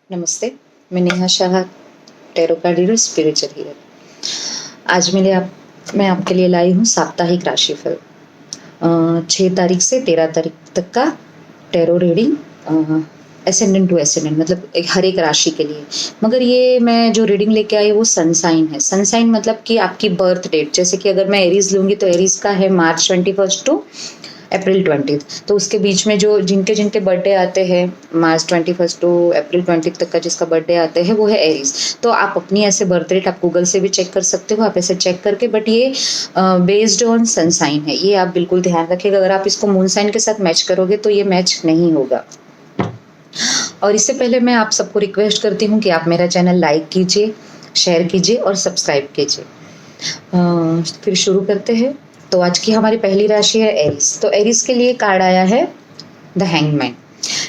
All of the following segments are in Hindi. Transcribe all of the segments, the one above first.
नमस्ते, मैं Neha Shah, tarot card reader, spiritual healer. आज मैं आपके लिए लाई हूँ साप्ताहिक राशिफल 6 तारीख से 13 तारीख तक का tarot reading ascendant to ascendant, मतलब हर एक राशि के लिए। मगर ये मैं जो रीडिंग लेके आई वो सन साइन है। सन साइन मतलब कि आपकी बर्थ डेट, जैसे कि अगर मैं एरीज लूँगी तो एरीज का है मार्च 21 टू अप्रैल 20, तो उसके बीच में जो जिनके जिनके बर्थडे आते हैं मार्च 21 टू अप्रैल 20 तक का जिसका बर्थडे आते हैं वो है एरीज। तो आप अपनी ऐसे बर्थ डेट आप गूगल से भी चेक कर सकते हो, आप ऐसे चेक करके, बट ये बेस्ड ऑन सन साइन है, ये आप बिल्कुल ध्यान रखिएगा। अगर आप इसको मून साइन के साथ मैच करोगे तो ये मैच नहीं होगा। और इससे पहले मैं आप सबको रिक्वेस्ट करती हूँ कि आप मेरा चैनल लाइक कीजिए, शेयर कीजिए और सब्सक्राइब कीजिए। फिर शुरू करते हैं। तो आज की हमारी पहली राशि है एरीज। तो एरीज के लिए कार्ड आया है द हैंगमैन।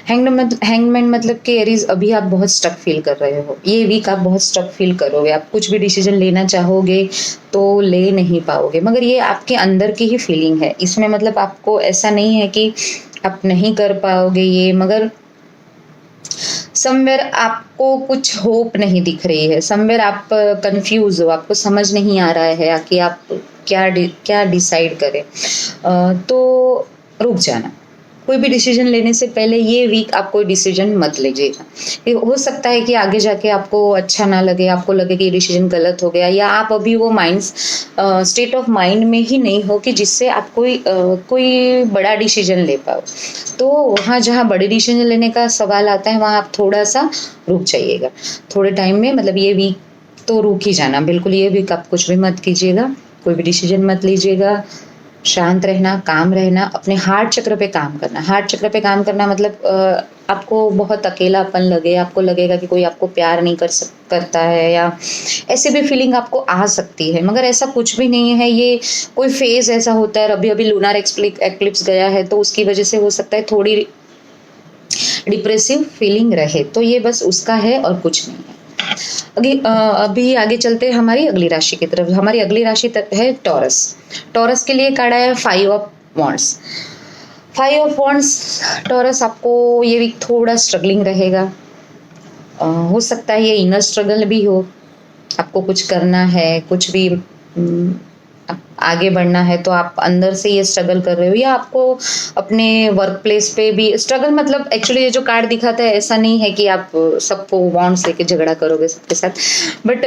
हैंगमैन मतलब कि एरीज, अभी आप बहुत स्टक फील कर रहे हो, ये वीक आप बहुत स्टक फील करोगे। आप कुछ भी डिसीजन लेना चाहोगे तो ले नहीं पाओगे, मगर ये आपके अंदर की ही फीलिंग है। इसमें मतलब आपको ऐसा नहीं है कि आप नहीं कर पाओगे ये, मगर समवेयर आपको कुछ होप नहीं दिख रही है, समवेयर आप कंफ्यूज हो, आपको समझ नहीं आ रहा है कि आप क्या डिसाइड करें। तो रुक जाना। कोई भी डिसीजन लेने से पहले ये वीक आप कोई डिसीजन मत लीजिएगा। ये हो सकता है कि आगे जाके आपको अच्छा ना लगे, आपको लगे कि ये डिसीजन गलत हो गया, या आप अभी वो स्टेट ऑफ माइंड में ही नहीं हो कि जिससे आप कोई बड़ा डिसीजन ले पाओ। तो वहाँ जहाँ बड़े डिसीजन लेने का सवाल आता है वहाँ आप थोड़ा सा रुक जाइएगा। थोड़े टाइम में, मतलब ये वीक तो रुक ही जाना बिल्कुल। ये वीक आप कुछ भी मत कीजिएगा, कोई भी डिसीजन मत लीजिएगा। शांत रहना, काम रहना, अपने हार्ट चक्र पे काम करना। हार्ट चक्र पे काम करना मतलब आपको बहुत अकेलापन लगे, आपको लगेगा कि कोई आपको प्यार नहीं करता है, या ऐसे भी फीलिंग आपको आ सकती है, मगर ऐसा कुछ भी नहीं है। ये कोई फेज ऐसा होता है। अभी अभी लूनर एक्लिप्स गया है तो उसकी वजह से हो सकता है थोड़ी डिप्रेसिव फीलिंग रहे, तो ये बस उसका है और कुछ नहीं है। अभी आगे चलते हैं हमारी अगली राशि की तरफ। हमारी अगली राशि है टॉरस। टॉरस के लिए कार्ड आया 5 of wands. 5 of wands, taurus आपको ये वीक थोड़ा स्ट्रगलिंग रहेगा। हो सकता है ये इनर स्ट्रगल भी हो, आपको कुछ करना है, कुछ भी आगे बढ़ना है, तो आप अंदर से ये स्ट्रगल कर रहे हो, या आपको अपने वर्क प्लेस पे भी स्ट्रगल। मतलब एक्चुअली ये जो कार्ड दिखाता है ऐसा नहीं है कि आप सबको वॉन्ट्स लेके झगड़ा करोगे सबके साथ, बट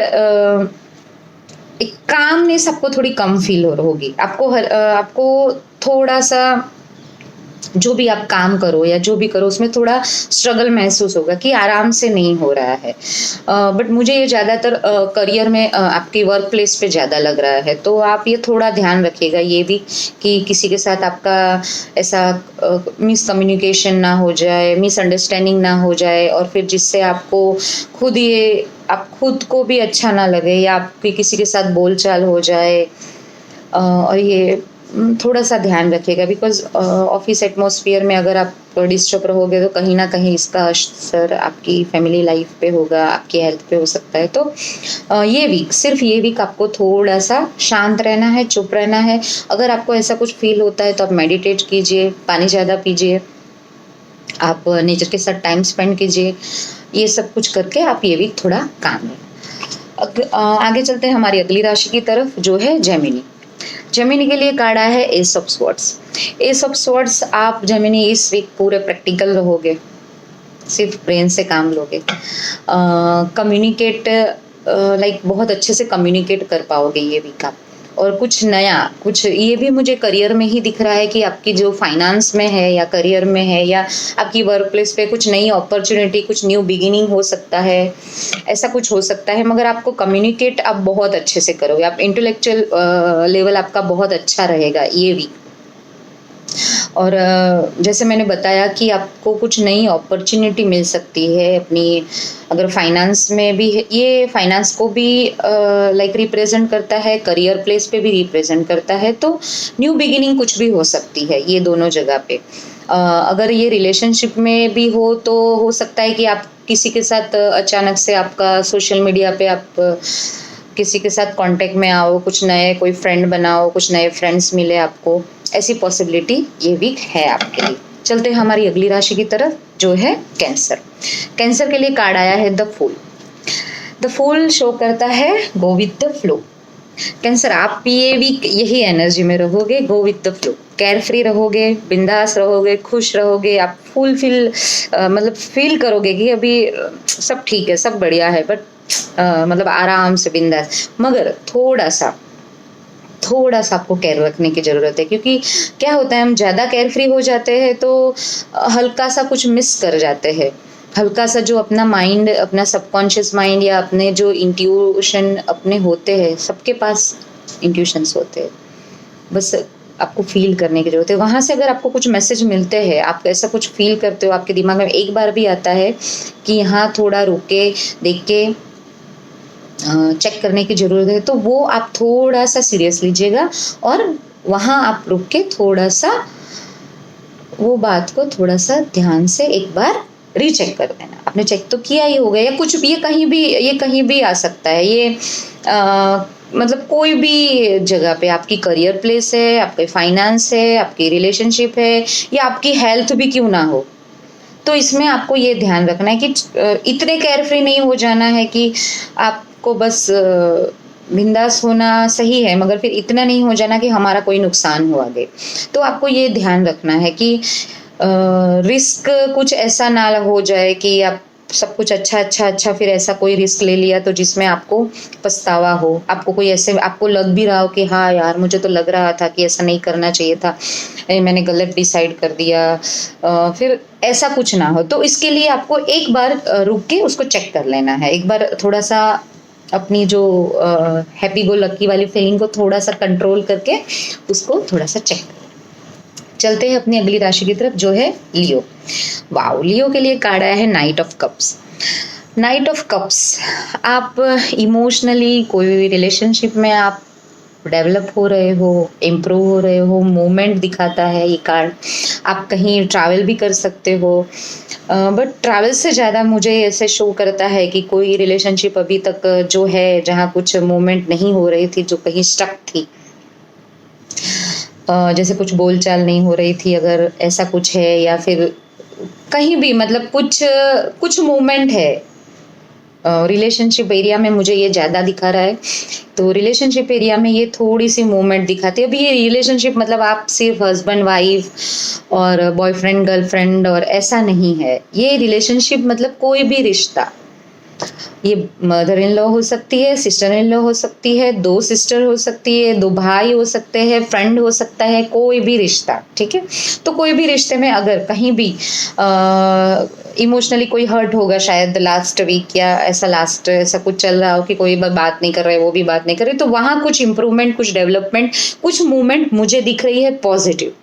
एक कामनेस आपको थोड़ी कम फील होगी। आपको थोड़ा सा जो भी आप काम करो या जो भी करो उसमें थोड़ा स्ट्रगल महसूस होगा कि आराम से नहीं हो रहा है। बट मुझे ये ज़्यादातर करियर में आपकी वर्क प्लेस पे ज़्यादा लग रहा है, तो आप ये थोड़ा ध्यान रखिएगा ये भी कि किसी के साथ आपका ऐसा मिसकम्युनिकेशन ना हो जाए, मिसअंडरस्टैंडिंग ना हो जाए, और फिर जिससे आपको आप खुद को भी अच्छा ना लगे, या आपकी किसी के साथ बोलचाल हो जाए। और ये थोड़ा सा ध्यान रखिएगा, बिकॉज ऑफिस एटमॉस्फेयर में अगर आप डिस्टर्ब रहोगे तो कहीं ना कहीं इसका असर आपकी फैमिली लाइफ पे होगा, आपकी हेल्थ पे हो सकता है। तो सिर्फ ये वीक आपको थोड़ा सा शांत रहना है, चुप रहना है। अगर आपको ऐसा कुछ फील होता है तो आप मेडिटेट कीजिए, पानी ज़्यादा पीजिए, आप नेचर के साथ टाइम स्पेंड कीजिए। ये सब कुछ करके आप ये वीक थोड़ा काम लें। आगे चलते हैं हमारी अगली राशि की तरफ, जो है जेमिनी। जेमिनी के लिए कार्ड आया है S of swords. S of swords, आप जेमिनी इस वीक पूरे प्रैक्टिकल रहोगे, सिर्फ ब्रेन से काम लोगे। कम्युनिकेट बहुत अच्छे से कम्युनिकेट कर पाओगे ये वीक आप। और कुछ ये भी मुझे करियर में ही दिख रहा है कि आपकी जो फाइनेंस में है या करियर में है या आपकी वर्क प्लेस पे कुछ नई अपॉर्चुनिटी, कुछ न्यू बिगिनिंग हो सकता है, ऐसा कुछ हो सकता है। मगर आपको कम्युनिकेट आप बहुत अच्छे से करोगे, आप इंटेलेक्चुअल लेवल आपका बहुत अच्छा रहेगा ये वीक। और जैसे मैंने बताया कि आपको कुछ नई अपॉर्चुनिटी मिल सकती है अपनी, अगर फाइनेंस में भी है, ये फाइनेंस को भी रिप्रेजेंट करता है, करियर प्लेस पे भी रिप्रेजेंट करता है, तो न्यू बिगिनिंग कुछ भी हो सकती है ये दोनों जगह पे। अगर ये रिलेशनशिप में भी हो तो हो सकता है कि आप किसी के साथ अचानक से आपका सोशल मीडिया पे आप किसी के साथ कांटेक्ट में आओ, कुछ नए कोई फ्रेंड बनाओ, कुछ नए फ्रेंड्स मिले आपको, ऐसी पॉसिबिलिटी ये वीक है आपके लिए। चलते हैं हमारी अगली राशि की तरफ, जो है कैंसर। कैंसर के लिए कार्ड आया है the fool. The fool show करता है go with the flow. Cancer आप ये वीक यही एनर्जी में रहोगे, go with the flow, carefree रहोगे, बिंदास रहोगे, खुश रहोगे, आप फुल फील मतलब फील करोगे कि अभी सब ठीक है, सब बढ़िया है, बट मतलब आराम से बिंदास। मगर थोड़ा सा आपको केयर रखने की ज़रूरत है, क्योंकि क्या होता है हम ज़्यादा केयर फ्री हो जाते हैं तो हल्का सा कुछ मिस कर जाते हैं। हल्का सा जो अपना माइंड, अपना सबकॉन्शियस माइंड या अपने जो इंट्यूशन अपने होते हैं, सबके पास इंट्यूशंस होते हैं, बस आपको फील करने की जरूरत है। वहाँ से अगर आपको कुछ मैसेज मिलते हैं, आप ऐसा कुछ फील करते हो, आपके दिमाग में एक बार भी आता है कि यहाँ थोड़ा रुक के देख के चेक करने की ज़रूरत है, तो वो आप थोड़ा सा सीरियस लीजिएगा और वहाँ आप रुक के थोड़ा सा वो बात को थोड़ा सा ध्यान से एक बार रीचेक कर देना। आपने चेक तो किया ही होगा, या कुछ भी, ये कहीं भी आ सकता है, ये मतलब कोई भी जगह पे, आपकी करियर प्लेस है, आपके फाइनेंस है, आपकी रिलेशनशिप है, या आपकी हेल्थ भी क्यों ना हो। तो इसमें आपको ये ध्यान रखना है कि इतने केयर फ्री नहीं हो जाना है कि आपको बस बिंदास होना सही है, मगर फिर इतना नहीं हो जाना कि हमारा कोई नुकसान हो आगे। तो आपको ये ध्यान रखना है कि रिस्क कुछ ऐसा ना हो जाए कि आप सब कुछ अच्छा फिर ऐसा कोई रिस्क ले लिया तो जिसमें आपको पछतावा हो, आपको कोई ऐसे आपको लग भी रहा हो कि हाँ यार मुझे तो लग रहा था कि ऐसा नहीं करना चाहिए था, मैंने गलत डिसाइड कर दिया, फिर ऐसा कुछ ना हो। तो इसके लिए आपको एक बार रुक के उसको चेक कर लेना है, एक बार थोड़ा सा अपनी जो हैप्पी गो लकी वाली फीलिंग को थोड़ा सा कंट्रोल करके उसको थोड़ा सा चेक। चलते हैं अपनी अगली राशि की तरफ जो है लियो। वाओ, लियो के लिए कार्ड आया है night of cups. Night of cups, आप इमोशनली कोई भी रिलेशनशिप में आप डेवलप हो रहे हो, इम्प्रूव हो रहे हो, मूवमेंट दिखाता है ये कार्ड। आप कहीं ट्रैवल भी कर सकते हो, बट ट्रैवल से ज़्यादा मुझे ऐसे शो करता है कि कोई रिलेशनशिप अभी तक जो है जहाँ कुछ मूवमेंट नहीं हो रही थी, जो कहीं स्टक थी, जैसे कुछ बोलचाल नहीं हो रही थी, अगर ऐसा कुछ है, या फिर कहीं भी मतलब कुछ मूवमेंट है रिलेशनशिप एरिया में, मुझे ये ज़्यादा दिखा रहा है। तो रिलेशनशिप एरिया में ये थोड़ी सी मूवमेंट दिखाती है। अभी ये रिलेशनशिप मतलब आप सिर्फ हस्बैंड वाइफ और बॉयफ्रेंड गर्लफ्रेंड और ऐसा नहीं है, ये रिलेशनशिप मतलब कोई भी रिश्ता, ये मदर इन लॉ हो सकती है, सिस्टर इन लॉ हो सकती है, दो सिस्टर हो सकती है, दो भाई हो सकते हैं, फ्रेंड हो सकता है, कोई भी रिश्ता, ठीक है। तो कोई भी रिश्ते में अगर कहीं भी इमोशनली कोई हर्ट होगा शायद लास्ट वीक, या ऐसा कुछ चल रहा हो कि कोई बात नहीं कर रहा है, वो भी बात नहीं कर रही, तो वहाँ कुछ इम्प्रूवमेंट, कुछ डेवलपमेंट, कुछ मूवमेंट मुझे दिख रही है पॉजिटिव।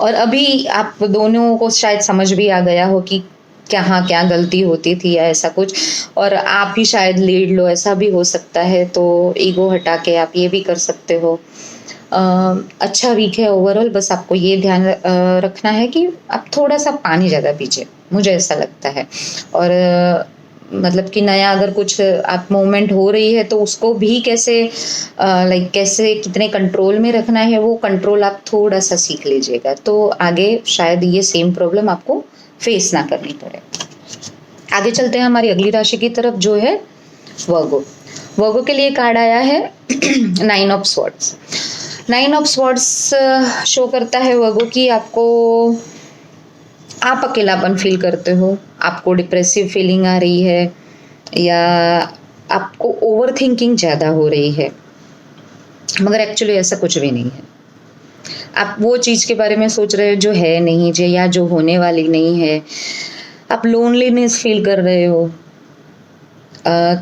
और अभी आप दोनों को शायद समझ भी आ गया हो कि क्या गलती होती थी या ऐसा कुछ, और आप ही शायद लीड लो, ऐसा भी हो सकता है। तो ईगो हटा के आप ये भी कर सकते हो। अच्छा वीक है ओवरऑल, बस आपको ये ध्यान रखना है कि आप थोड़ा सा पानी ज़्यादा पीजिए, मुझे ऐसा लगता है। और मतलब कि नया अगर कुछ आप मूवमेंट हो रही है तो उसको भी कैसे कैसे कितने कंट्रोल में रखना है, वो कंट्रोल आप थोड़ा सा सीख लीजिएगा, तो आगे शायद ये सेम प्रॉब्लम आपको फेस ना करनी पड़े। आगे चलते हैं हमारी अगली राशि की तरफ जो है वर्गो। वर्गो के लिए कार्ड आया है 9 of swords. 9 of swords show करता है वर्गो की आप अकेलापन फील करते हो, आपको डिप्रेसिव फीलिंग आ रही है, या आपको ओवर थिंकिंग ज़्यादा हो रही है, मगर एक्चुअली ऐसा कुछ भी नहीं है। आप वो चीज़ के बारे में सोच रहे हो जो है नहीं, जो या जो होने वाली नहीं है। आप लोनलीनेस फील कर रहे हो,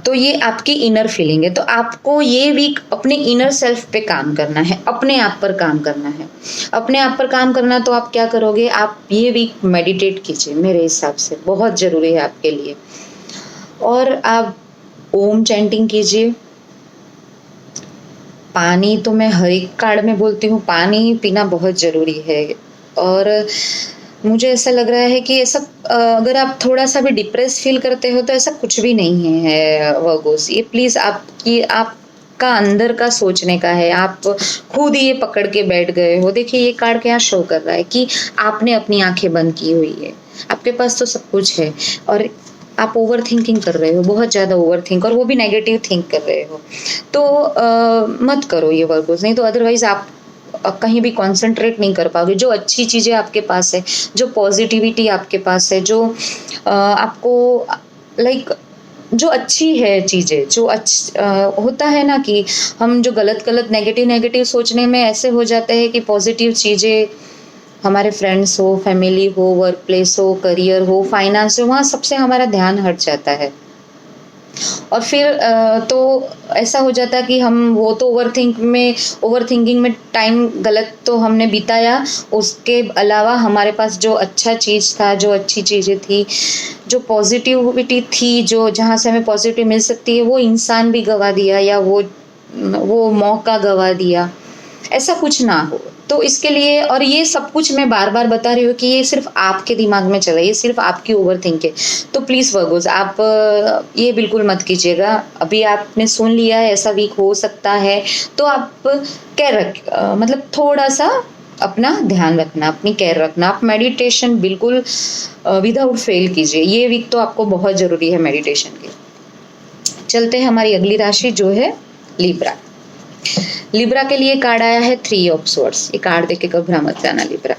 तो ये आपकी इनर फीलिंग है। तो आपको ये वीक अपने इनर सेल्फ पे काम करना है, अपने आप पर काम करना है। अपने आप पर काम करना, तो आप क्या करोगे, आप ये वीक मेडिटेट कीजिए, मेरे हिसाब से बहुत ज़रूरी है आपके लिए। और आप ओम चैंटिंग कीजिए। पानी तो मैं हर एक कार्ड में बोलती हूँ, पानी पीना बहुत ज़रूरी है। और मुझे ऐसा लग रहा है कि ऐसा अगर आप थोड़ा सा भी डिप्रेस फील करते हो तो ऐसा कुछ भी नहीं है वर्गोस। ये प्लीज़ आपका अंदर का सोचने का है, आप खुद ये पकड़ के बैठ गए हो। देखिए ये कार्ड क्या शो कर रहा है कि आपने अपनी आंखें बंद की हुई है, आपके पास तो सब कुछ है और आप ओवर थिंकिंग कर रहे हो, बहुत ज़्यादा ओवर थिंक, और वो भी नेगेटिव थिंक कर रहे हो। तो मत करो ये वर्कआउट, नहीं तो अदरवाइज आप कहीं भी कंसंट्रेट नहीं कर पाओगे। जो अच्छी चीज़ें आपके पास है, जो पॉजिटिविटी आपके पास है, जो आपको लाइक जो अच्छी है चीज़ें, जो होता है ना कि हम जो गलत गलत नेगेटिव नेगेटिव सोचने में ऐसे हो जाते हैं कि पॉजिटिव चीज़ें, हमारे फ्रेंड्स हो, फैमिली हो, वर्क प्लेस हो, करियर हो, फाइनेंस हो, वहाँ सबसे हमारा ध्यान हट जाता है। और फिर तो ऐसा हो जाता है कि हम वो तो ओवर थिंकिंग में टाइम गलत तो हमने बिताया, उसके अलावा हमारे पास जो अच्छा चीज़ था, जो अच्छी चीज़ें थी, जो पॉजिटिविटी थी, जो जहाँ से हमें पॉजिटिव मिल सकती है, वो इंसान भी गवा दिया, या वो मौका गवा दिया। ऐसा कुछ ना हो। तो इसके लिए, और ये सब कुछ मैं बार बार बता रही हूँ कि ये सिर्फ आपके दिमाग में चला, ये सिर्फ आपकी ओवर थिंक है। तो प्लीज़ वर्गोस, आप ये बिल्कुल मत कीजिएगा। अभी आपने सुन लिया है ऐसा वीक हो सकता है, तो आप मतलब थोड़ा सा अपना ध्यान रखना, अपनी केयर रखना। आप मेडिटेशन बिल्कुल विदाउट फेल कीजिए, ये वीक तो आपको बहुत ज़रूरी है मेडिटेशन की। चलते हैं हमारी अगली राशि जो है लिब्रा। लिब्रा के लिए कार्ड आया है 3 ऑफ स्वॉर्ड्स। ये कार्ड देख के घबरा मत जाना लिब्रा।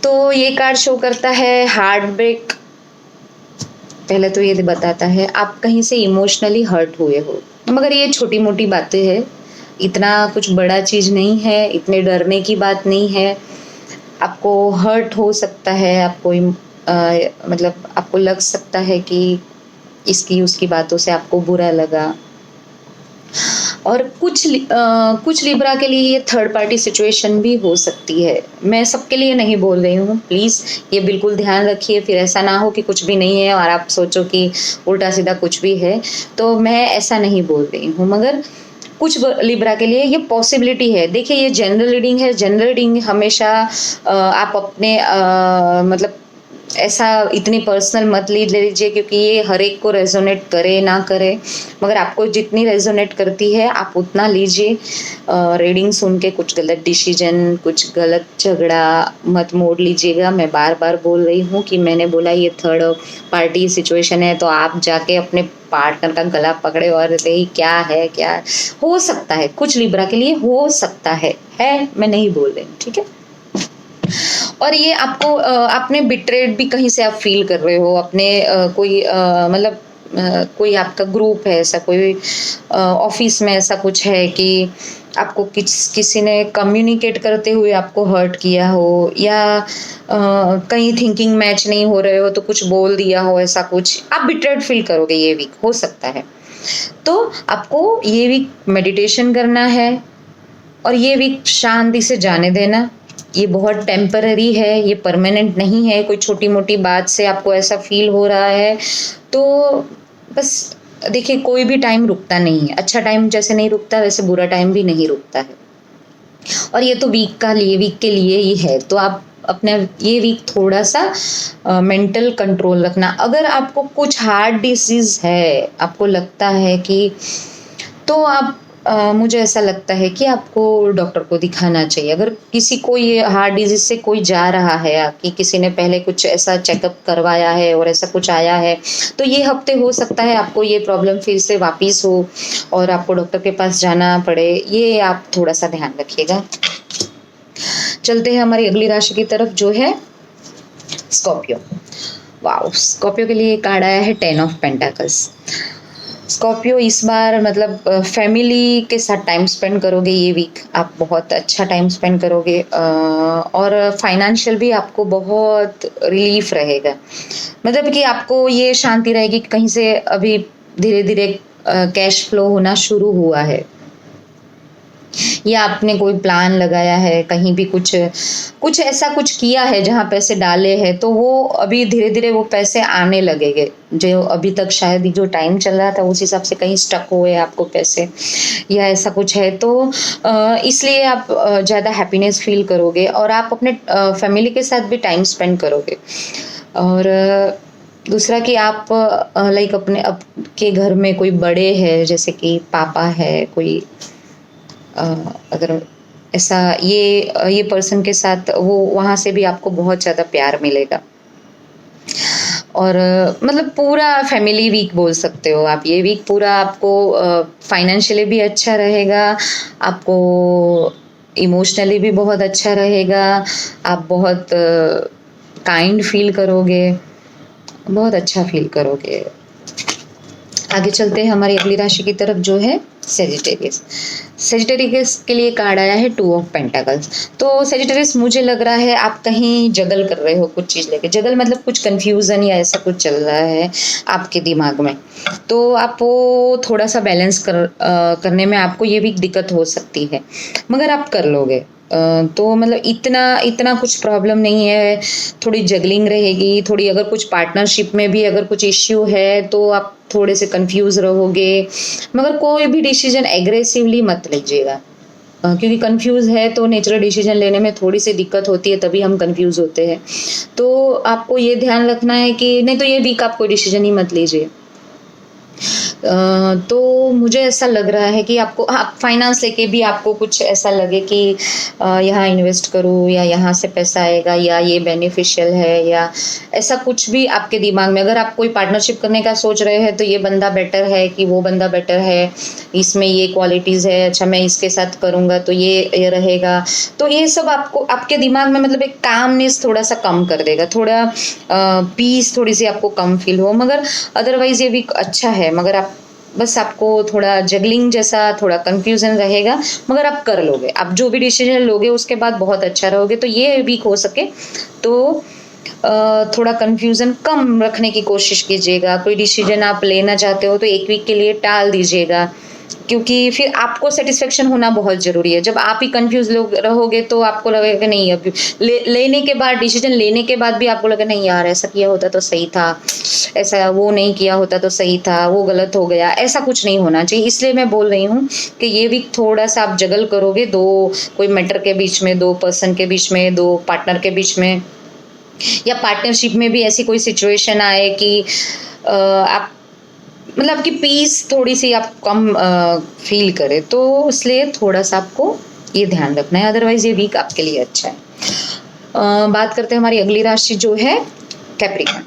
तो ये कार्ड शो करता है हार्ट ब्रेक। पहले तो ये बताता है आप कहीं से इमोशनली हर्ट हुए हो, मगर ये छोटी मोटी बातें हैं, इतना कुछ बड़ा चीज नहीं है, इतने डरने की बात नहीं है। आपको हर्ट हो सकता है, आपको मतलब आपको लग सकता है कि इसकी उसकी बातों से आपको बुरा लगा। और कुछ लिब्रा के लिए ये थर्ड पार्टी सिचुएशन भी हो सकती है। मैं सबके लिए नहीं बोल रही हूँ, प्लीज़ ये बिल्कुल ध्यान रखिए, फिर ऐसा ना हो कि कुछ भी नहीं है और आप सोचो कि उल्टा सीधा कुछ भी है। तो मैं ऐसा नहीं बोल रही हूँ, मगर कुछ लिब्रा के लिए ये पॉसिबिलिटी है। देखिए, ये जनरल रीडिंग है। जनरल रीडिंग हमेशा आप अपने मतलब ऐसा इतनी पर्सनल मत लीजिए, क्योंकि ये हर एक को रेजोनेट करे ना करे, मगर आपको जितनी रेजोनेट करती है आप उतना लीजिए। रीडिंग सुन के कुछ गलत डिसीजन, कुछ गलत झगड़ा मत मोड़ लीजिएगा। मैं बार बार बोल रही हूँ कि मैंने बोला ये थर्ड पार्टी सिचुएशन है, तो आप जाके अपने पार्टनर का गला पकड़े और क्या है, क्या हो सकता है, कुछ लिब्रा के लिए हो सकता है, मैं नहीं बोल रही हूँ, ठीक है। और ये आपको आपने बिट्रेड भी कहीं से आप फील कर रहे हो, अपने कोई मतलब कोई आपका ग्रुप है ऐसा, कोई ऑफिस में ऐसा कुछ है कि आपको किसी ने कम्युनिकेट करते हुए आपको हर्ट किया हो, या कहीं थिंकिंग मैच नहीं हो रहे हो तो कुछ बोल दिया हो, ऐसा कुछ आप बिट्रेड फील करोगे, ये वीक हो सकता है। तो आपको ये वीक मेडिटेशन करना है और ये वीक शांति से जाने देना। ये बहुत टेम्पररी है, ये परमानेंट नहीं है। कोई छोटी मोटी बात से आपको ऐसा फील हो रहा है तो बस देखिए, कोई भी टाइम रुकता नहीं है। अच्छा टाइम जैसे नहीं रुकता, वैसे बुरा टाइम भी नहीं रुकता है। और ये तो वीक के लिए ही है। तो आप अपने ये वीक थोड़ा सा मेंटल कंट्रोल रखना। अगर आपको कुछ हार्ट डिसीज है, आपको लगता है कि, तो आप मुझे ऐसा लगता है कि आपको डॉक्टर को दिखाना चाहिए। अगर किसी को ये हार्ट डिजीज से कोई जा रहा है, कि किसी ने पहले कुछ ऐसा चेकअप करवाया है और ऐसा कुछ आया है, तो ये हफ्ते हो सकता है आपको ये प्रॉब्लम फिर से वापस हो और आपको डॉक्टर के पास जाना पड़े। ये आप थोड़ा सा ध्यान रखिएगा। चलते हैं हमारी अगली राशि की तरफ जो है स्कॉर्पियो। वाओ, स्कॉर्पियो के लिए कार्ड आया है 10 ऑफ पेंटाकल्स। स्कॉर्पियो इस बार मतलब फैमिली के साथ टाइम स्पेंड करोगे ये वीक, आप बहुत अच्छा टाइम स्पेंड करोगे। और फाइनेंशियल भी आपको बहुत रिलीफ रहेगा। मतलब कि आपको ये शांति रहेगी कि कहीं से अभी धीरे धीरे कैश फ्लो होना शुरू हुआ है, या आपने कोई प्लान लगाया है, कहीं भी कुछ ऐसा कुछ किया है जहाँ पैसे डाले हैं, तो वो अभी धीरे धीरे वो पैसे आने लगेंगे। जो अभी तक शायद जो टाइम चल रहा था उस हिसाब से कहीं स्टक हुए आपको पैसे, या ऐसा कुछ है। तो इसलिए आप ज़्यादा हैप्पीनेस फील करोगे और आप अपने फैमिली के साथ भी टाइम स्पेंड करोगे। और दूसरा कि आप लाइक अपने के घर में कोई बड़े हैं, जैसे कि पापा है कोई, अगर ऐसा ये पर्सन के साथ वो, वहाँ से भी आपको बहुत ज़्यादा प्यार मिलेगा। और मतलब पूरा फैमिली वीक बोल सकते हो आप। ये वीक पूरा आपको फाइनेंशियली भी अच्छा रहेगा, आपको इमोशनली भी बहुत अच्छा रहेगा, आप बहुत काइंड फील करोगे, बहुत अच्छा फील करोगे। आगे चलते हैं हमारी अगली राशि की तरफ जो है सेजिटेरियस। सेजिटेरियस के लिए कार्ड आया है 2 ऑफ पेंटाकल्स। तो सेजिटेरियस मुझे लग रहा है आप कहीं जगल कर रहे हो कुछ चीज़ लेके। जगल मतलब कुछ कंफ्यूजन या ऐसा कुछ चल रहा है आपके दिमाग में, तो आप वो थोड़ा सा बैलेंस करने में आपको ये भी दिक्कत हो सकती है, मगर आप कर लोगे। तो मतलब इतना इतना कुछ प्रॉब्लम नहीं है। थोड़ी जगलिंग रहेगी, थोड़ी अगर कुछ पार्टनरशिप में भी अगर कुछ इश्यू है तो आप थोड़े से कंफ्यूज रहोगे, मगर कोई भी डिसीजन एग्रेसिवली मत लीजिएगा, क्योंकि कंफ्यूज है तो नेचुरल डिसीजन लेने में थोड़ी सी दिक्कत होती है, तभी हम कंफ्यूज होते हैं। तो आपको ये ध्यान रखना है कि नहीं तो ये वीक आप कोई डिसीजन ही मत लीजिए। तो मुझे ऐसा लग रहा है कि आपको आप फाइनेंस लेके भी आपको कुछ ऐसा लगे कि यहाँ इन्वेस्ट करूँ या यहाँ से पैसा आएगा या ये बेनिफिशियल है या ऐसा कुछ भी आपके दिमाग में। अगर आप कोई पार्टनरशिप करने का सोच रहे हैं तो ये बंदा बेटर है कि वो बंदा बेटर है, इसमें ये क्वालिटीज़ है, अच्छा मैं इसके साथ करूँगा तो ये रहेगा। तो ये सब आपको आपके दिमाग में मतलब एक कामनेस थोड़ा सा कम कर देगा, थोड़ा पीस थोड़ी सी आपको कम फील हो। मगर अदरवाइज ये भी अच्छा है, मगर आप बस आपको थोड़ा जगलिंग जैसा थोड़ा कंफ्यूजन रहेगा, मगर आप कर लोगे। आप जो भी डिसीजन लोगे उसके बाद बहुत अच्छा रहोगे। तो ये वीक हो सके तो थोड़ा कंफ्यूजन कम रखने की कोशिश कीजिएगा। कोई डिसीजन आप लेना चाहते हो तो एक वीक के लिए टाल दीजिएगा, क्योंकि फिर आपको सेटिस्फेक्शन होना बहुत ज़रूरी है। जब आप ही कंफ्यूज लोग रहोगे तो आपको लगेगा नहीं, अब लेने के बाद डिसीजन लेने के बाद भी आपको लगेगा नहीं यार ऐसा किया होता तो सही था, ऐसा वो नहीं किया होता तो सही था, वो गलत हो गया। ऐसा कुछ नहीं होना चाहिए। इसलिए मैं बोल रही हूँ कि ये वीक थोड़ा सा आप जगल करोगे दो कोई मैटर के बीच में, दो पर्सन के बीच में, दो पार्टनर के बीच में, या पार्टनरशिप में भी ऐसी कोई सिचुएशन आए कि आप मतलब आपकी पीस थोड़ी सी आप कम फील करें, तो इसलिए थोड़ा सा आपको ये ध्यान रखना है। अदरवाइज ये वीक आपके लिए अच्छा है। बात करते हैं हमारी अगली राशि जो है कैप्रिकॉन।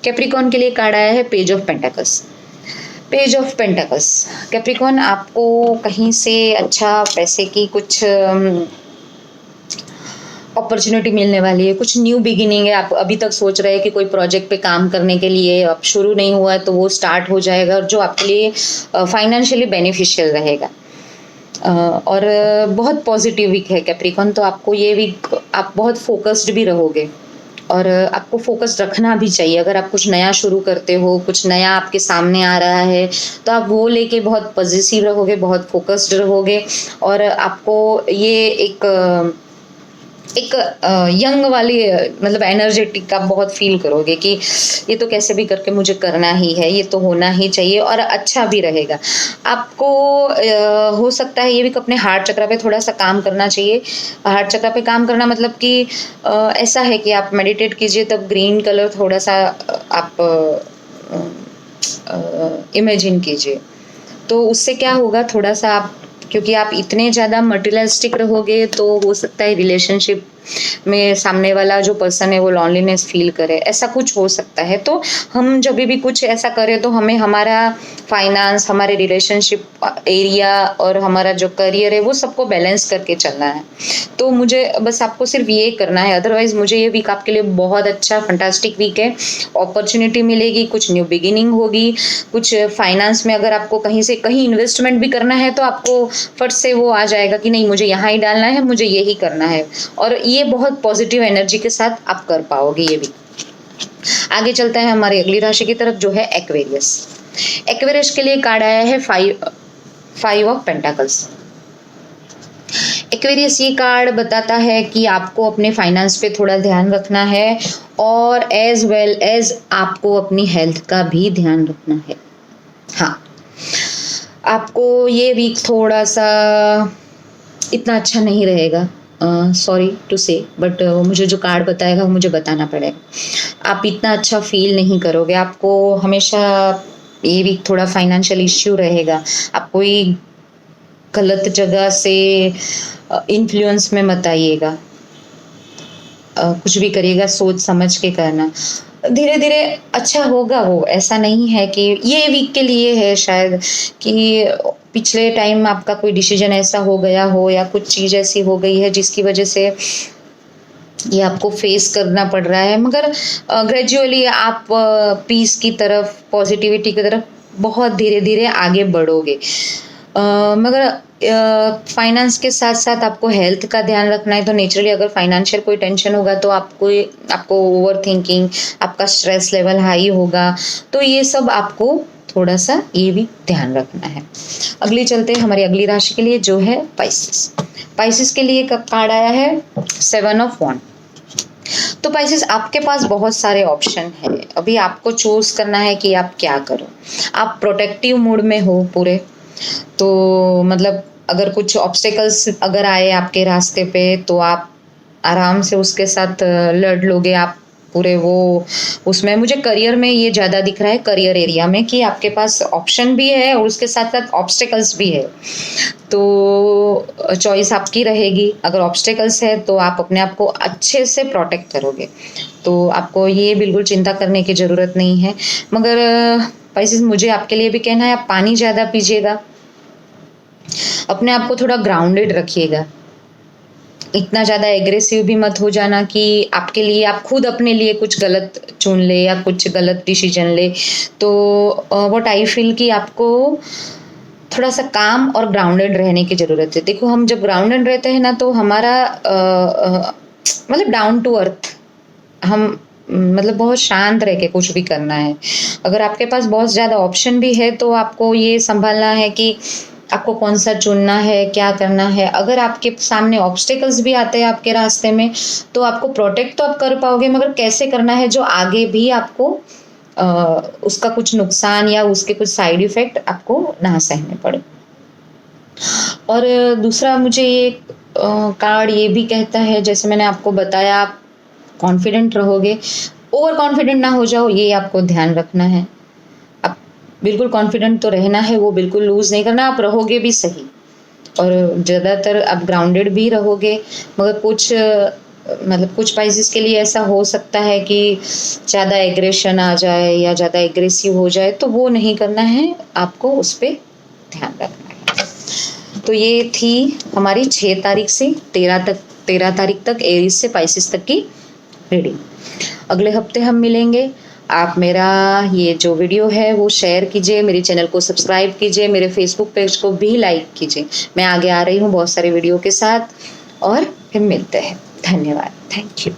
कैप्रिकॉन के लिए कार्ड आया है page of pentacles. Page of pentacles, Capricorn आपको कहीं से अच्छा पैसे की कुछ अपॉर्चुनिटी मिलने वाली है, कुछ न्यू बिगिनिंग है। आप अभी तक सोच रहे हैं कि कोई प्रोजेक्ट पे काम करने के लिए, अब शुरू नहीं हुआ है तो वो स्टार्ट हो जाएगा, और जो आपके लिए फाइनेंशियली बेनिफिशियल रहेगा। और बहुत पॉजिटिव वीक है कैप्रिकॉन। तो आपको ये वीक आप बहुत फोकस्ड भी रहोगे, और आपको फोकस रखना भी चाहिए। अगर आप कुछ नया शुरू करते हो, कुछ नया आपके सामने आ रहा है, तो आप वो लेके बहुत पॉजिटिव रहोगे, बहुत फोकस्ड रहोगे, और आपको ये एक यंग वाली मतलब एनर्जेटिक आप बहुत फील करोगे कि ये तो कैसे भी करके मुझे करना ही है, ये तो होना ही चाहिए, और अच्छा भी रहेगा। आपको हो सकता है ये भी अपने हार्ट चक्र पे थोड़ा सा काम करना चाहिए। हार्ट चक्र पे काम करना मतलब कि ऐसा है कि आप मेडिटेट कीजिए, तब ग्रीन कलर थोड़ा सा आप इमेजिन कीजिए। तो उससे क्या होगा, थोड़ा सा आप, क्योंकि आप इतने ज़्यादा मटेरियलिस्टिक रहोगे तो हो सकता है रिलेशनशिप में सामने वाला जो पर्सन है वो लॉनलीनेस फील करे, ऐसा कुछ हो सकता है। तो हम जब भी कुछ ऐसा करें तो हमें हमारा फाइनेंस, हमारे रिलेशनशिप एरिया और हमारा जो करियर है वो सबको बैलेंस करके चलना है। तो मुझे बस आपको सिर्फ ये करना है। अदरवाइज मुझे ये वीक आपके लिए बहुत अच्छा फंटास्टिक वीक है। अपॉर्चुनिटी मिलेगी, कुछ न्यू बिगिनिंग होगी, कुछ फाइनेंस में अगर आपको कहीं इन्वेस्टमेंट भी करना है तो आपको फट से वो आ जाएगा कि नहीं मुझे यहाँ ही डालना है, मुझे यही करना है, और ये बहुत पॉजिटिव एनर्जी के साथ आप कर पाओगे ये भी। आगे चलता है हमारी अगली राशि की तरफ जो है एक्वेरियस। एक्वेरियस के लिए कार्ड आया है फाइव ऑफ पेंटाकल्स। एक्वेरियस ये कार्ड बताता है कि आपको अपने फाइनेंस पे थोड़ा ध्यान रखना है, और एज वेल एज आपको अपनी हेल्थ का भी ध्यान रखना है। हाँ, आपको ये वीक थोड़ा सा इतना अच्छा नहीं रहेगा, सॉरी टू से, बट मुझे जो कार्ड बताएगा वो मुझे बताना पड़ेगा। आप इतना अच्छा फील नहीं करोगे, आपको हमेशा ये वीक थोड़ा फाइनेंशियल इश्यू रहेगा। आप कोई गलत जगह से इन्फ्लुएंस में मत आइएगा। कुछ भी करिएगा सोच समझ के करना, धीरे धीरे अच्छा होगा। वो ऐसा नहीं है कि ये वीक के लिए है शायद, कि पिछले टाइम आपका कोई डिसीजन ऐसा हो गया हो या कुछ चीज़ ऐसी हो गई है जिसकी वजह से ये आपको फेस करना पड़ रहा है, मगर ग्रेजुअली आप पीस की तरफ, पॉजिटिविटी की तरफ बहुत धीरे धीरे आगे बढ़ोगे। मगर फाइनेंस के साथ साथ आपको हेल्थ का ध्यान रखना है। तो नेचुरली अगर फाइनेंशियल कोई टेंशन होगा तो आपको ओवर थिंकिंग, आपका स्ट्रेस लेवल हाई होगा। तो ये सब आपको थोड़ा सा ये भी ध्यान रखना है। अगली चलते हैं हमारी अगली राशि के लिए जो है पाइसेस। पाइसेस के लिए कार्ड आया है 7 ऑफ वॉन्ड। तो पाइसेस आपके पास बहुत सारे ऑप्शन है, अभी आपको चूज करना है कि आप क्या करो। आप प्रोटेक्टिव मूड में हो पूरे, तो मतलब अगर कुछ ऑब्स्टेकल्स अगर आए आपके रास्ते पे तो आप आराम से उसके साथ लड़ लोगे आप पूरे। वो उसमें मुझे करियर में ये ज़्यादा दिख रहा है, करियर एरिया में, कि आपके पास ऑप्शन भी है और उसके साथ साथ ऑब्स्टेकल्स भी है। तो चॉइस आपकी रहेगी। अगर ऑब्स्टेकल्स है तो आप अपने आप को अच्छे से प्रोटेक्ट करोगे, तो आपको ये बिल्कुल चिंता करने की ज़रूरत नहीं है। मगर पाइसेस मुझे आपके लिए भी कहना है, आप पानी ज़्यादा पीजिएगा, अपने आप को थोड़ा ग्राउंडेड रखिएगा। इतना ज़्यादा एग्रेसिव भी मत हो जाना कि आपके लिए, आप खुद अपने लिए कुछ गलत चुन ले या कुछ गलत डिसीजन ले। तो व्हाट आई फील कि आपको थोड़ा सा काम और ग्राउंडेड रहने की ज़रूरत है। देखो, हम जब ग्राउंडेड रहते हैं ना तो हमारा मतलब डाउन टू अर्थ, हम मतलब बहुत शांत रह के कुछ भी करना है। अगर आपके पास बहुत ज़्यादा ऑप्शन भी है तो आपको ये संभालना है कि आपको कौन सा चुनना है, क्या करना है। अगर आपके सामने ऑब्स्टेकल्स भी आते हैं आपके रास्ते में तो आपको प्रोटेक्ट तो आप कर पाओगे, मगर कैसे करना है जो आगे भी आपको उसका कुछ नुकसान या उसके कुछ साइड इफ़ेक्ट आपको ना सहने पड़े। और दूसरा मुझे ये कार्ड ये भी कहता है, जैसे मैंने आपको बताया, आप कॉन्फिडेंट रहोगे, ओवर कॉन्फिडेंट ना हो जाओ, ये आपको ध्यान रखना है। आप बिल्कुल कॉन्फिडेंट तो रहना है, वो बिल्कुल लूज़ नहीं करना। आप रहोगे भी सही और ज़्यादातर आप ग्राउंडेड भी रहोगे, मगर कुछ पाइसेस के लिए ऐसा हो सकता है कि ज़्यादा एग्रेशन आ जाए या ज़्यादा एग्रेसिव हो जाए, तो वो नहीं करना है, आपको उस पर ध्यान रखना है। तो ये थी हमारी 6 तारीख से 13 तारीख तक एरीज से पाइसेस तक की रीडिंग। अगले हफ्ते हम मिलेंगे। आप मेरा ये जो वीडियो है वो शेयर कीजिए, मेरे चैनल को सब्सक्राइब कीजिए, मेरे फेसबुक पेज को भी लाइक कीजिए। मैं आगे आ रही हूँ बहुत सारे वीडियो के साथ, और फिर मिलते हैं। धन्यवाद। Thank you.